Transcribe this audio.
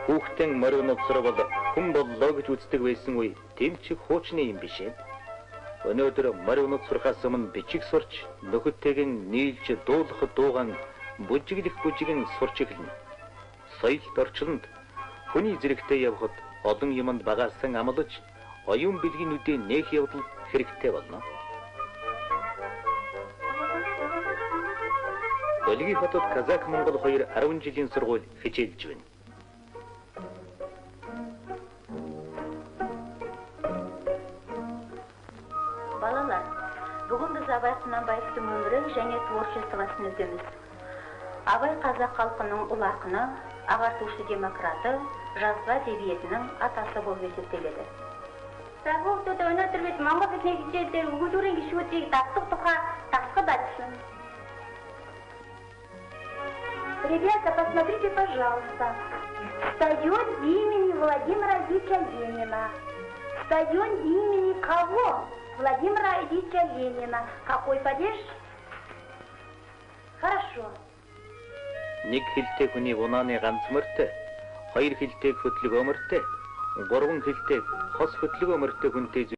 Хүүхдийн морин нууцраа бол хүн боллоо гэж үздэг байсан үе тэмчиг хуучны юм биш ээ. Өнөөдөр морин нууцрахаас өмнө бичиг сурч нөхөдтэйгэн нийлж дуулах дуугаан бүжиглэх бүжигэн сурч эхэлнэ. Соёлт орчлонд хүний зэрэгтэй явхад олон юмд багаасан амлаж оюун билгийн үдээ нээх явдал хэрэгтэй болно. Долгий хотод Казак Монгол хоёр 10 жилийн сургууль хичээлж байна. Балалар, бүгін біз Абай Құнанбаевтың өмірі және творчествосын өтеміз. Абай қазақ халқының ұлы ақыны, ағартушы демократы, жазба әдебиетінің атасы болып есептеледі. Сағуқтыда өнөтір бет Монгол бітіне хичээлдер өгүүлүүрийн гишүүдийг давтық тухай тасқы батсын. Ребята, посмотрите, пожалуйста. Стадион имени Владимира Ильича Ленина. Стадион имени кого? Владимира Ильича Ленина. Какой падеж? Хорошо. Нэг хилтэй хүний унааны ганц мөртэй, хоёр хилтэй хөтлөг өмөртэй, гурван хилтэй хос хөтлөг өмөртэй хүнтэй